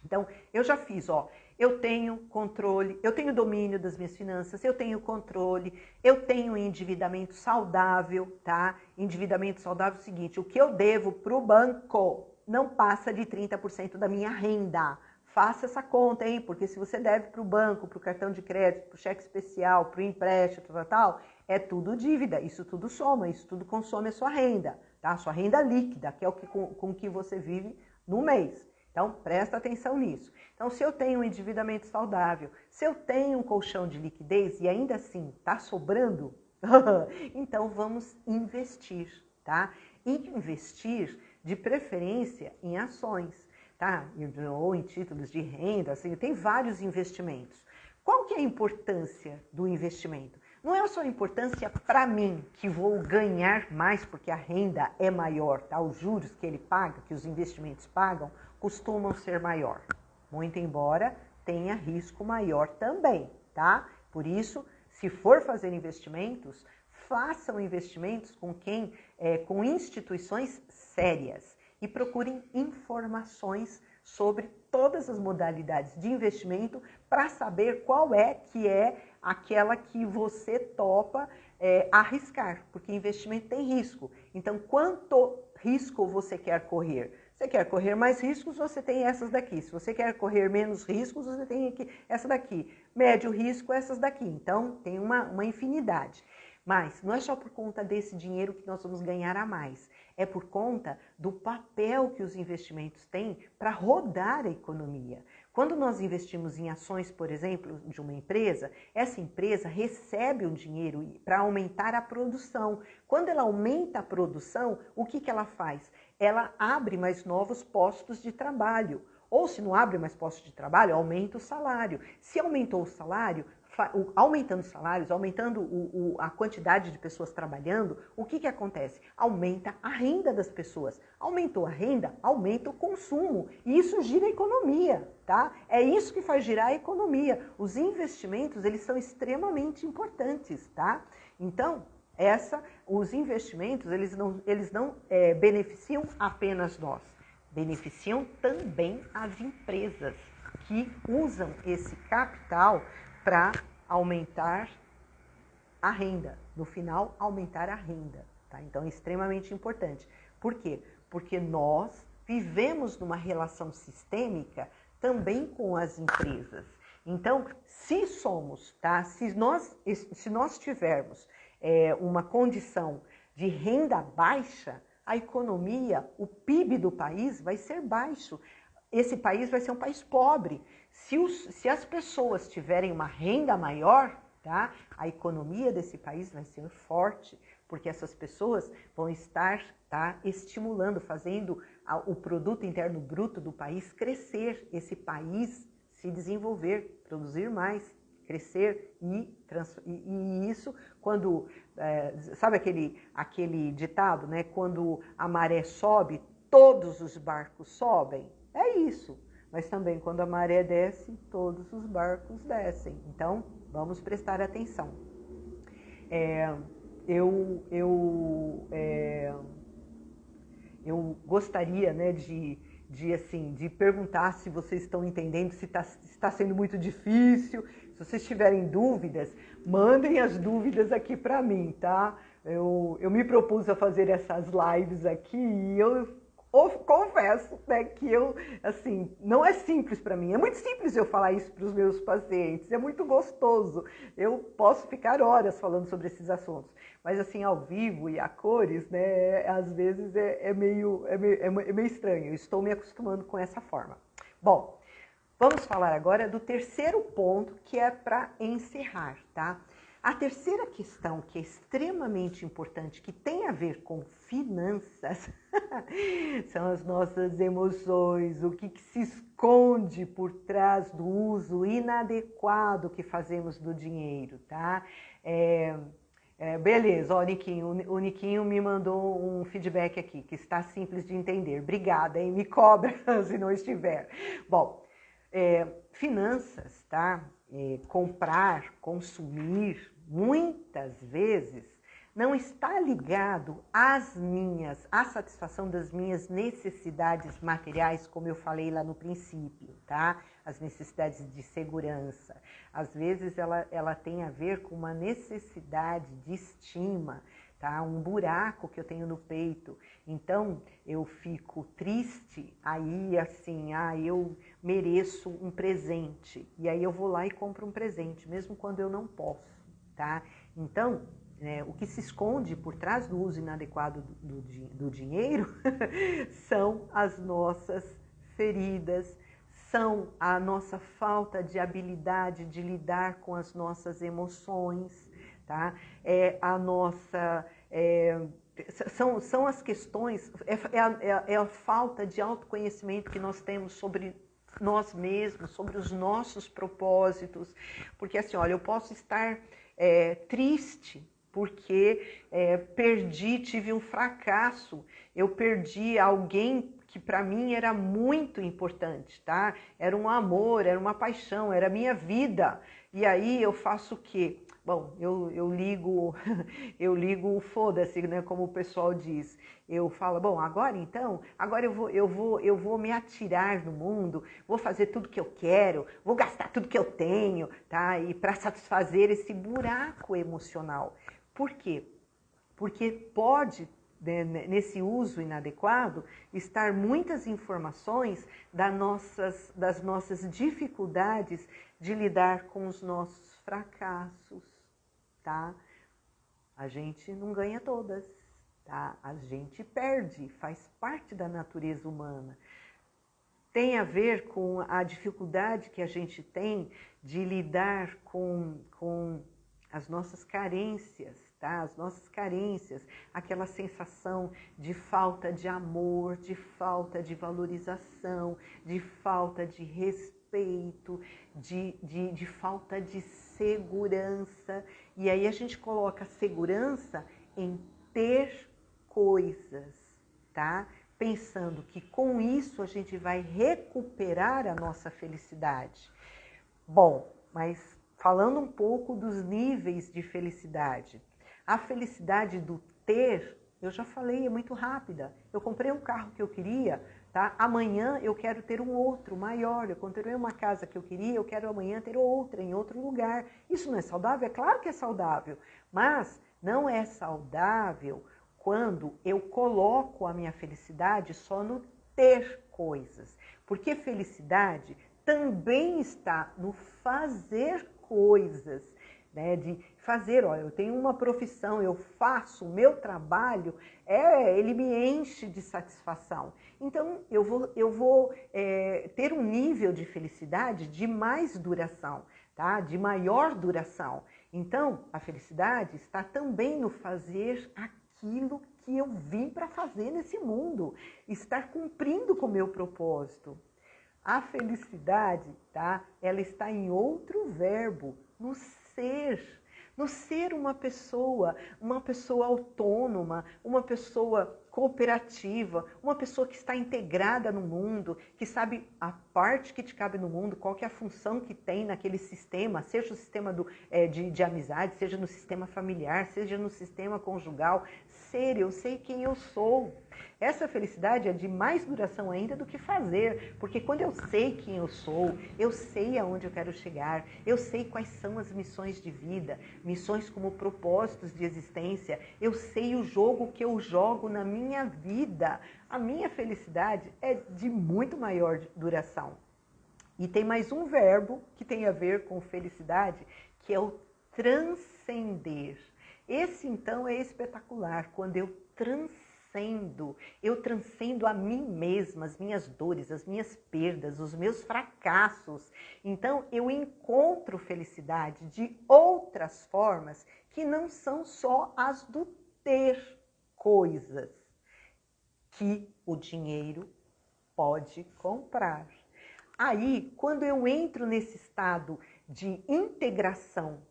Então, eu já fiz, ó, eu tenho controle, eu tenho domínio das minhas finanças, eu tenho controle, eu tenho endividamento saudável, tá? Endividamento saudável é o seguinte, o que eu devo para o banco não passa de 30% da minha renda. Faça essa conta, hein? Porque se você deve para o banco, para o cartão de crédito, para o cheque especial, para o empréstimo, tal, é tudo dívida, isso tudo soma, isso tudo consome a sua renda, tá? A sua renda líquida, que é o que, com que você vive no mês. Então, presta atenção nisso. Então, se eu tenho um endividamento saudável, se eu tenho um colchão de liquidez e ainda assim está sobrando, então vamos investir, tá? E investir de preferência em ações, tá? Ou em títulos de renda, assim, tem vários investimentos. Qual que é a importância do investimento? Não é só a importância para mim, que vou ganhar mais porque a renda é maior, tá? Os juros que ele paga, que os investimentos pagam, costumam ser maior. Muito embora tenha risco maior também, tá? Por isso, se for fazer investimentos, façam investimentos com instituições sérias e procurem informações sobre todas as modalidades de investimento para saber qual é que é aquela que você topa arriscar, porque investimento tem risco. Então, quanto risco você quer correr? Você quer correr mais riscos, você tem essas daqui. Se você quer correr menos riscos, você tem aqui, essa daqui. Médio risco, essas daqui. Então, tem uma infinidade. Mas não é só por conta desse dinheiro que nós vamos ganhar a mais. É por conta do papel que os investimentos têm para rodar a economia. Quando nós investimos em ações, por exemplo, de uma empresa, essa empresa recebe um dinheiro para aumentar a produção. Quando ela aumenta a produção, o que ela faz? Ela abre mais novos postos de trabalho. Ou se não abre mais postos de trabalho, aumenta o salário. Se aumentou o salário, aumentando salários, aumentando a quantidade de pessoas trabalhando, o que acontece? Aumenta a renda das pessoas. Aumentou a renda, aumenta o consumo. E isso gira a economia, tá? É isso que faz girar a economia. Os investimentos, eles são extremamente importantes, tá? Então, os investimentos, eles não beneficiam apenas nós. Beneficiam também as empresas que usam esse capital para aumentar a renda. No final, aumentar a renda. Tá? Então, é extremamente importante. Por quê? Porque nós vivemos numa relação sistêmica também com as empresas. Então, se nós tivermos uma condição de renda baixa, a economia, o PIB do país vai ser baixo. Esse país vai ser um país pobre. Se as pessoas tiverem uma renda maior, tá, a economia desse país vai ser forte, porque essas pessoas vão estar estimulando, fazendo o produto interno bruto do país crescer, esse país se desenvolver, produzir mais, crescer e isso quando, sabe aquele ditado, né? Quando a maré sobe, todos os barcos sobem. É isso. Mas também quando a maré desce, todos os barcos descem. Então, vamos prestar atenção. Eu gostaria, né, de perguntar se vocês estão entendendo, se está sendo muito difícil. Se vocês tiverem dúvidas, mandem as dúvidas aqui para mim, tá? Eu me propus a fazer essas lives aqui e eu confesso, né, que não é simples para mim. É muito simples eu falar isso para os meus pacientes, é muito gostoso. Eu posso ficar horas falando sobre esses assuntos, mas assim, ao vivo e a cores, né, às vezes é meio estranho. Eu estou me acostumando com essa forma. Bom, vamos falar agora do terceiro ponto, que é para encerrar, tá? A terceira questão, que é extremamente importante, que tem a ver com finanças, são as nossas emoções, o que se esconde por trás do uso inadequado que fazemos do dinheiro, tá? Beleza, ó, o Niquinho me mandou um feedback aqui, que está simples de entender. Obrigada, hein? Me cobra se não estiver. Bom, finanças, tá? Comprar, consumir, muitas vezes não está ligado à satisfação das minhas necessidades materiais, como eu falei lá no princípio, tá? As necessidades de segurança. Às vezes ela tem a ver com uma necessidade de estima, tá? Um buraco que eu tenho no peito. Então, eu fico triste, aí assim, eu mereço um presente. E aí eu vou lá e compro um presente, mesmo quando eu não posso, tá? Então, o que se esconde por trás do uso inadequado do dinheiro são as nossas feridas, são a nossa falta de habilidade de lidar com as nossas emoções, tá? São as questões, é a falta de autoconhecimento que nós temos sobre nós mesmos, sobre os nossos propósitos, porque assim, olha, eu posso estar triste porque tive um fracasso, eu perdi alguém que para mim era muito importante, tá? Era um amor, era uma paixão, era a minha vida. E aí eu faço o quê? Bom, eu ligo o foda-se, né, como o pessoal diz. Eu falo, bom, agora eu vou me atirar no mundo, vou fazer tudo que eu quero, vou gastar tudo que eu tenho, tá? E para satisfazer esse buraco emocional. Por quê? Porque pode, né, nesse uso inadequado, estar muitas informações das nossas dificuldades de lidar com os nossos fracassos, tá? A gente não ganha todas, tá? A gente perde, faz parte da natureza humana. Tem a ver com a dificuldade que a gente tem de lidar com as nossas carências, tá? As nossas carências, aquela sensação de falta de amor, de falta de valorização, de falta de respeito, de falta de segurança. E aí a gente coloca segurança em ter coisas, tá? Pensando que com isso a gente vai recuperar a nossa felicidade. Bom, mas falando um pouco dos níveis de felicidade. A felicidade do ter, eu já falei, é muito rápida. Eu comprei um carro que eu queria, tá? Amanhã eu quero ter um outro maior. Eu comprei uma casa que eu queria, eu quero amanhã ter outra, em outro lugar. Isso não é saudável? É claro que é saudável, mas não é saudável quando eu coloco a minha felicidade só no ter coisas. Porque felicidade também está no fazer coisas, né? De fazer, olha, eu tenho uma profissão, eu faço o meu trabalho, ele me enche de satisfação. Então, eu vou ter um nível de felicidade de mais duração, tá? De maior duração. Então, a felicidade está também no fazer aquilo que eu vim para fazer nesse mundo, estar cumprindo com o meu propósito. A felicidade, tá? Ela está em outro verbo, no ser. No ser uma pessoa autônoma, uma pessoa cooperativa, uma pessoa que está integrada no mundo, que sabe a parte que te cabe no mundo, qual que é a função que tem naquele sistema, seja o sistema de amizade, seja no sistema familiar, seja no sistema conjugal. Ser, eu sei quem eu sou. Essa felicidade é de mais duração ainda do que fazer, porque quando eu sei quem eu sou, eu sei aonde eu quero chegar, eu sei quais são as missões de vida, missões como propósitos de existência, eu sei o jogo que eu jogo na minha vida. A minha felicidade é de muito maior duração. E tem mais um verbo que tem a ver com felicidade, que é o transcender. Esse, então, é espetacular, quando eu transcendo a mim mesma, as minhas dores, as minhas perdas, os meus fracassos. Então, eu encontro felicidade de outras formas que não são só as do ter coisas que o dinheiro pode comprar. Aí, quando eu entro nesse estado de integração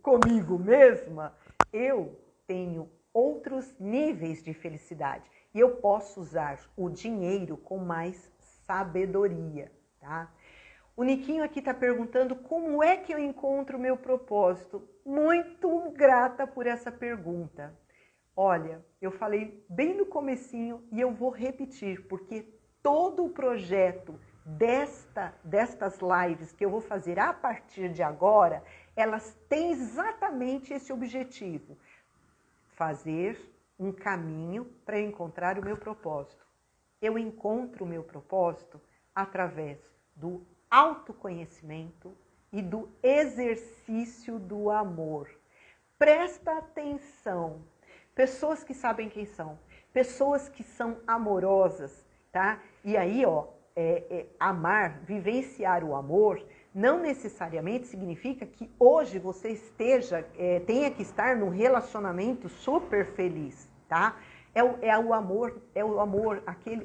comigo mesma, eu tenho outros níveis de felicidade. E eu posso usar o dinheiro com mais sabedoria, tá? O Niquinho aqui está perguntando como é que eu encontro o meu propósito. Muito grata por essa pergunta. Olha, eu falei bem no comecinho e eu vou repetir, porque todo o projeto destas lives que eu vou fazer a partir de agora, elas têm exatamente esse objetivo. Fazer um caminho para encontrar o meu propósito. Eu encontro o meu propósito através do autoconhecimento e do exercício do amor. Presta atenção. Pessoas que sabem quem são, pessoas que são amorosas, tá? E aí, ó, amar, vivenciar o amor, não necessariamente significa que hoje você tenha que estar num relacionamento super feliz, tá? É o amor,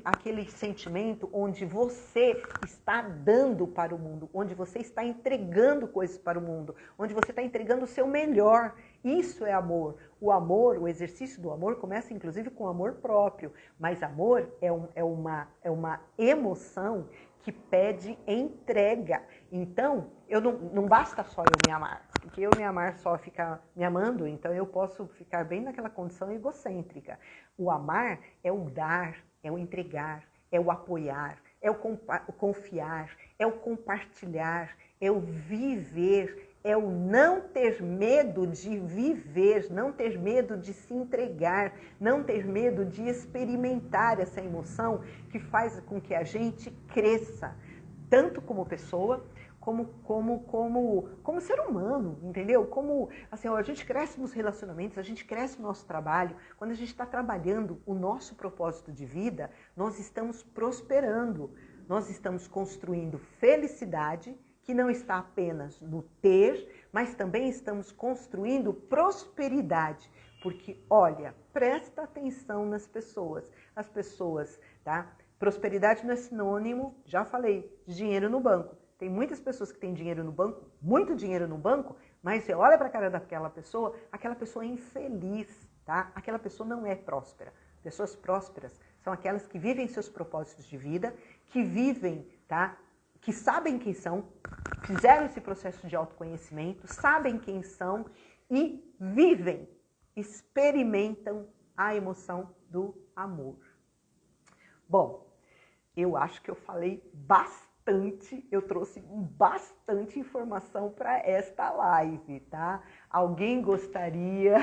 aquele sentimento onde você está dando para o mundo, onde você está entregando coisas para o mundo, onde você está entregando o seu melhor. Isso é amor. O amor, o exercício do amor começa inclusive com amor próprio, mas amor é uma emoção que pede entrega. Então, não basta só eu me amar, porque eu me amar só ficar me amando, então eu posso ficar bem naquela condição egocêntrica. O amar é o dar, é o entregar, é o apoiar, é o confiar, é o compartilhar, é o viver, é o não ter medo de viver, não ter medo de se entregar, não ter medo de experimentar essa emoção que faz com que a gente cresça, tanto como pessoa, como ser humano, entendeu? Como, assim, a gente cresce nos relacionamentos, a gente cresce no nosso trabalho. Quando a gente está trabalhando o nosso propósito de vida, nós estamos prosperando, nós estamos construindo felicidade, que não está apenas no ter, mas também estamos construindo prosperidade. Porque, olha, presta atenção nas pessoas. As pessoas, tá? Prosperidade não é sinônimo, já falei, de dinheiro no banco. Tem muitas pessoas que têm dinheiro no banco, muito dinheiro no banco, mas você olha para a cara daquela pessoa é infeliz, tá? Aquela pessoa não é próspera. Pessoas prósperas são aquelas que vivem seus propósitos de vida, que vivem, tá? Que sabem quem são, fizeram esse processo de autoconhecimento, sabem quem são e vivem, experimentam a emoção do amor. Bom, eu acho que eu falei bastante, eu trouxe bastante informação para esta live, tá? Alguém gostaria?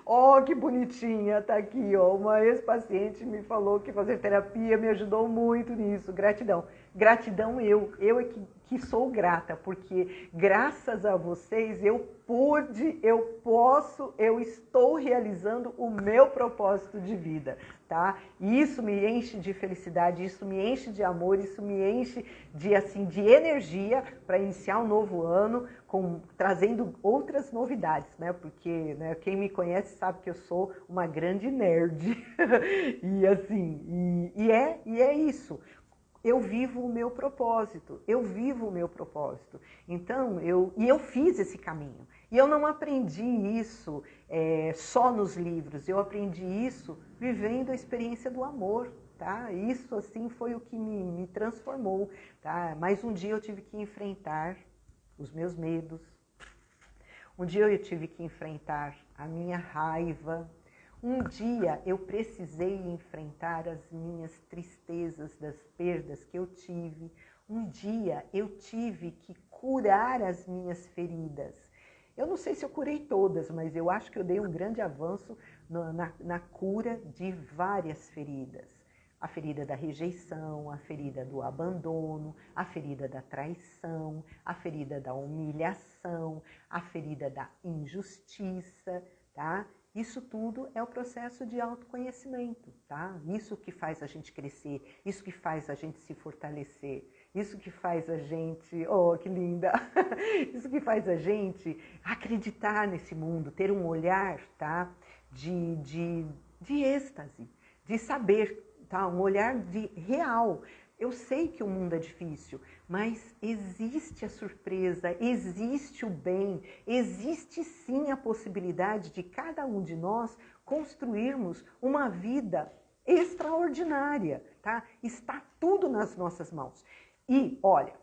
Oh, que bonitinha, tá aqui, ó. Uma ex-paciente me falou que fazer terapia me ajudou muito nisso. Gratidão. Gratidão eu é que sou grata, porque graças a vocês eu pude, eu posso, eu estou realizando o meu propósito de vida, tá? E isso me enche de felicidade, isso me enche de amor, isso me enche de, assim, de energia para iniciar um novo ano, trazendo outras novidades, né? Porque, né, quem me conhece sabe que eu sou uma grande nerd. E assim, é isso. Eu vivo o meu propósito, eu vivo o meu propósito. Então, eu fiz esse caminho. E eu não aprendi isso só nos livros, eu aprendi isso vivendo a experiência do amor, tá? Isso, assim, foi o que me transformou, tá? Mas um dia eu tive que enfrentar os meus medos. Um dia eu tive que enfrentar a minha raiva. Um dia eu precisei enfrentar as minhas tristezas das perdas que eu tive. Um dia eu tive que curar as minhas feridas. Eu não sei se eu curei todas, mas eu acho que eu dei um grande avanço na cura de várias feridas. A ferida da rejeição, a ferida do abandono, a ferida da traição, a ferida da humilhação, a ferida da injustiça, tá? Isso tudo é o processo de autoconhecimento, tá? Isso que faz a gente crescer, isso que faz a gente se fortalecer, isso que faz a gente, oh, que linda! Isso que faz a gente acreditar nesse mundo, ter um olhar, tá? De êxtase, de saber, tá? Um olhar de real. Eu sei que o mundo é difícil, mas existe a surpresa, existe o bem, existe sim a possibilidade de cada um de nós construirmos uma vida extraordinária, tá? Está tudo nas nossas mãos. E, olha,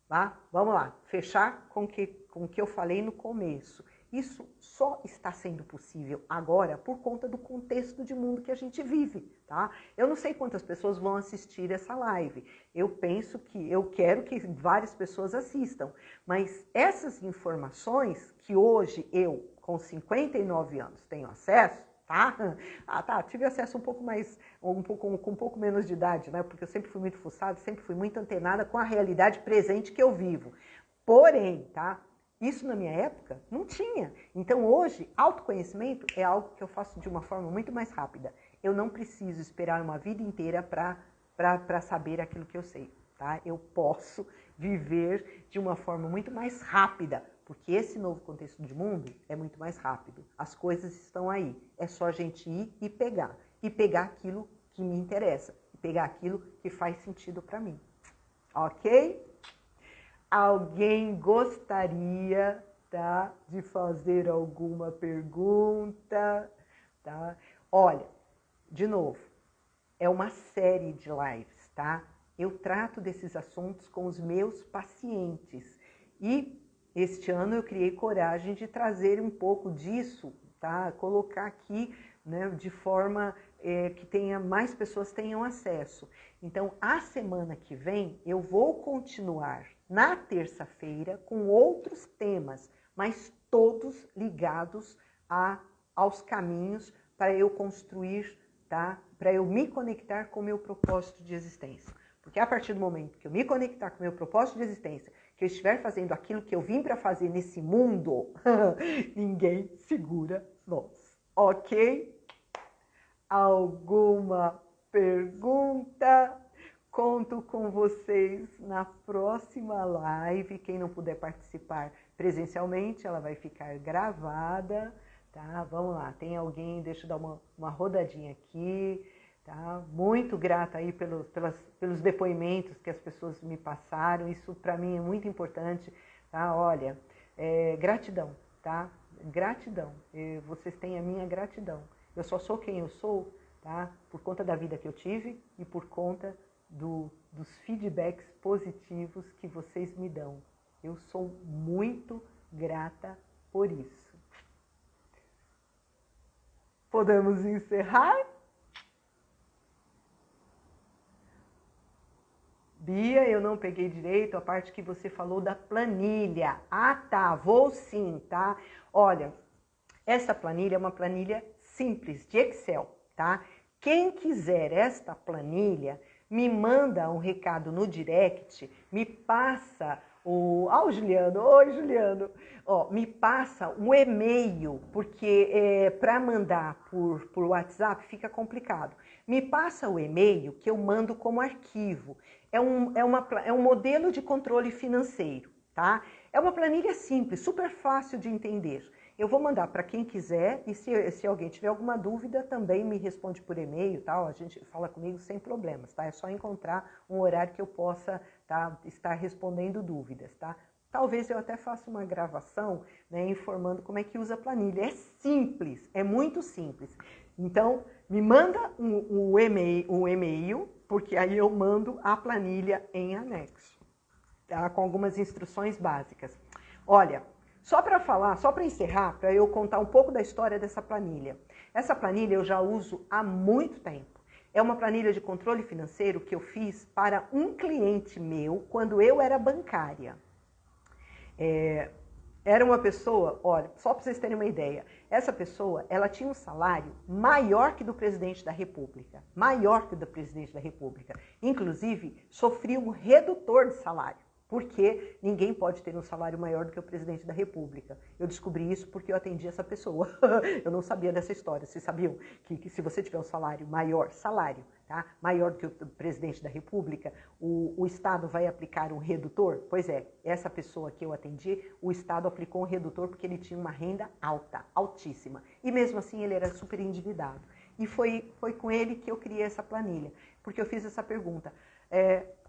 tá? Vamos lá, fechar com o que eu falei no começo. Isso só está sendo possível agora por conta do contexto de mundo que a gente vive, tá? Eu não sei quantas pessoas vão assistir essa live. Eu quero que várias pessoas assistam. Mas essas informações que hoje eu, com 59 anos, tenho acesso, tá? Ah, tá, tive acesso com um pouco menos de idade, né? Porque eu sempre fui muito fuçada, sempre fui muito antenada com a realidade presente que eu vivo. Porém, tá? Isso na minha época não tinha. Então hoje, autoconhecimento é algo que eu faço de uma forma muito mais rápida. Eu não preciso esperar uma vida inteira para saber aquilo que eu sei, tá? Eu posso viver de uma forma muito mais rápida, porque esse novo contexto de mundo é muito mais rápido. As coisas estão aí. É só a gente ir e pegar. E pegar aquilo que me interessa. E pegar aquilo que faz sentido para mim. Ok? Alguém gostaria, tá, de fazer alguma pergunta? Tá? Olha, de novo, é uma série de lives, tá? Eu trato desses assuntos com os meus pacientes. E este ano eu criei coragem de trazer um pouco disso, tá? Colocar aqui, né, de forma que mais pessoas tenham acesso. Então, a semana que vem eu vou continuar na terça-feira com outros temas, mas todos ligados aos caminhos para eu construir, tá? Para eu me conectar com o meu propósito de existência. Porque a partir do momento que eu me conectar com o meu propósito de existência, que eu estiver fazendo aquilo que eu vim para fazer nesse mundo, ninguém segura nós, ok? Alguma pergunta? Conto com vocês na próxima live. Quem não puder participar presencialmente, ela vai ficar gravada, tá? Vamos lá, tem alguém? Deixa eu dar uma rodadinha aqui, tá? Muito grata aí pelos depoimentos que as pessoas me passaram. Isso para mim é muito importante, tá? Olha, gratidão, tá? Gratidão. Vocês têm a minha gratidão. Eu só sou quem eu sou, tá? Por conta da vida que eu tive e por conta dos feedbacks positivos que vocês me dão. Eu sou muito grata por isso. Podemos encerrar? Bia, eu não peguei direito a parte que você falou da planilha. Ah, tá, vou sim, tá? Olha, essa planilha é uma planilha simples de Excel, tá? Quem quiser esta planilha, me manda um recado no direct, me passa o Juliano, oi Juliano, me passa um e-mail, porque para mandar por WhatsApp fica complicado. Me passa o e-mail que eu mando como arquivo. É um modelo de controle financeiro, tá? É uma planilha simples, super fácil de entender. Eu vou mandar para quem quiser e se alguém tiver alguma dúvida também me responde por e-mail, tá? A gente fala comigo sem problemas, tá? É só encontrar um horário que eu possa, tá, estar respondendo dúvidas, tá? Talvez eu até faça uma gravação, né, informando como é que usa a planilha. É simples, é muito simples. Então, me manda um e-mail, porque aí eu mando a planilha em anexo, tá? Com algumas instruções básicas. Olha, só para encerrar, para eu contar um pouco da história dessa planilha. Essa planilha eu já uso há muito tempo. É uma planilha de controle financeiro que eu fiz para um cliente meu quando eu era bancária. Era uma pessoa, olha, só para vocês terem uma ideia, essa pessoa, ela tinha um salário maior que do presidente da República, maior que do presidente da República. Inclusive, sofria um redutor de salário, porque ninguém pode ter um salário maior do que o presidente da República. Eu descobri isso porque eu atendi essa pessoa. Eu não sabia dessa história. Vocês sabiam que se você tiver um salário maior, tá? Maior do que o presidente da República, o Estado vai aplicar um redutor? Pois é, essa pessoa que eu atendi, o Estado aplicou um redutor porque ele tinha uma renda alta, altíssima. E mesmo assim ele era super endividado. E foi com ele que eu criei essa planilha, porque eu fiz essa pergunta.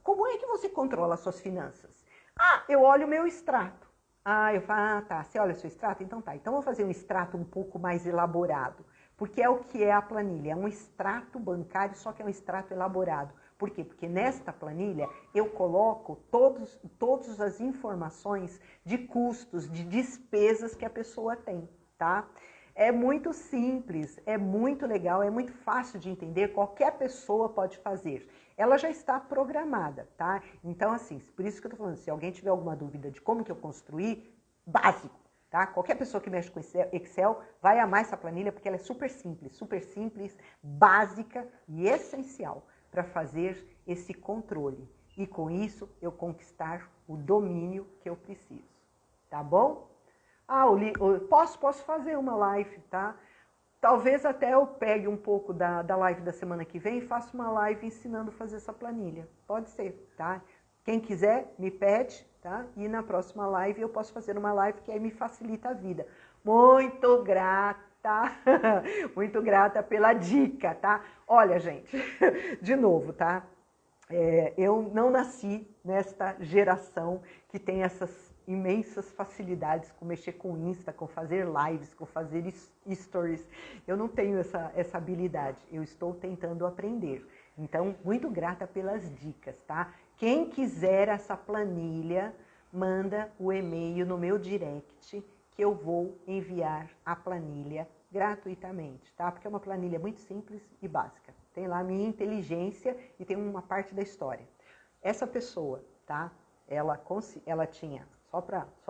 Como é que você controla as suas finanças? Ah, eu olho o meu extrato. Ah, eu falo, tá, você olha o seu extrato? Então tá, então vou fazer um extrato um pouco mais elaborado. Porque é o que é a planilha, é um extrato bancário, só que é um extrato elaborado. Por quê? Porque nesta planilha eu coloco todas as informações de custos, de despesas que a pessoa tem, tá? É muito simples, é muito legal, é muito fácil de entender, qualquer pessoa pode fazer. Ela já está programada, tá? Então, assim, por isso que eu tô falando, se alguém tiver alguma dúvida de como que eu construí, básico, tá? Qualquer pessoa que mexe com Excel vai amar essa planilha, porque ela é super simples, básica e essencial para fazer esse controle. E com isso, eu conquistar o domínio que eu preciso, tá bom? Ah, posso fazer uma live, tá? Talvez até eu pegue um pouco da live da semana que vem e faça uma live ensinando a fazer essa planilha. Pode ser, tá? Quem quiser, me pede, tá? E na próxima live eu posso fazer uma live que aí me facilita a vida. Muito grata, muito grata pela dica, tá? Olha, gente, de novo, tá? Eu não nasci nesta geração que tem essas imensas facilidades com mexer com Insta, com fazer lives, com fazer stories. Eu não tenho essa habilidade, eu estou tentando aprender. Então, muito grata pelas dicas, tá? Quem quiser essa planilha, manda o e-mail no meu direct que eu vou enviar a planilha gratuitamente, tá? Porque é uma planilha muito simples e básica. Tem lá a minha inteligência e tem uma parte da história. Essa pessoa, tá? Ela tinha só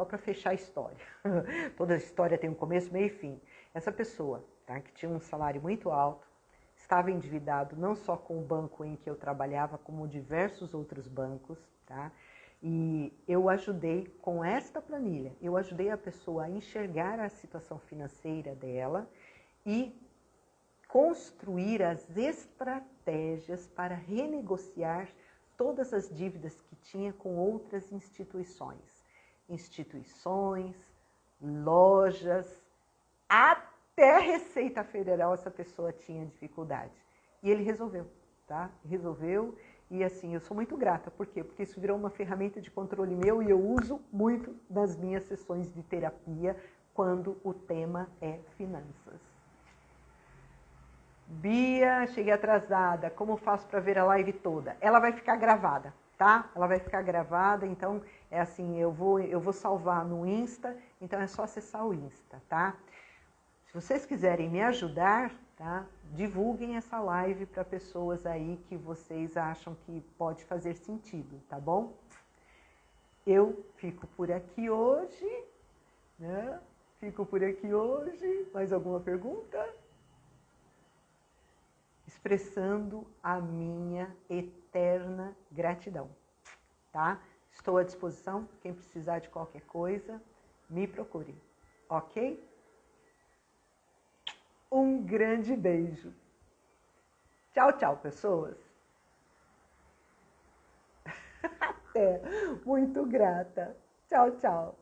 para fechar a história. Toda história tem um começo, meio e fim. Essa pessoa, tá, que tinha um salário muito alto, estava endividado não só com o banco em que eu trabalhava, como diversos outros bancos, tá? E eu ajudei com esta planilha, eu ajudei a pessoa a enxergar a situação financeira dela e construir as estratégias para renegociar todas as dívidas que tinha com outras instituições. Instituições, lojas, até a Receita Federal essa pessoa tinha dificuldade. E ele resolveu, tá? Resolveu. E assim, eu sou muito grata. Por quê? Porque isso virou uma ferramenta de controle meu e eu uso muito nas minhas sessões de terapia quando o tema é finanças. Bia, cheguei atrasada. Como faço para ver a live toda? Ela vai ficar gravada, tá? Ela vai ficar gravada, então é assim, eu vou salvar no Insta, então é só acessar o Insta, tá? Se vocês quiserem me ajudar, tá? Divulguem essa live para pessoas aí que vocês acham que pode fazer sentido, tá bom? Eu fico por aqui hoje, né? Fico por aqui hoje. Mais alguma pergunta? Expressando a minha eterna gratidão, tá? Estou à disposição, quem precisar de qualquer coisa, me procure, ok? Um grande beijo. Tchau, tchau, pessoas. Até. Muito grata. Tchau, tchau.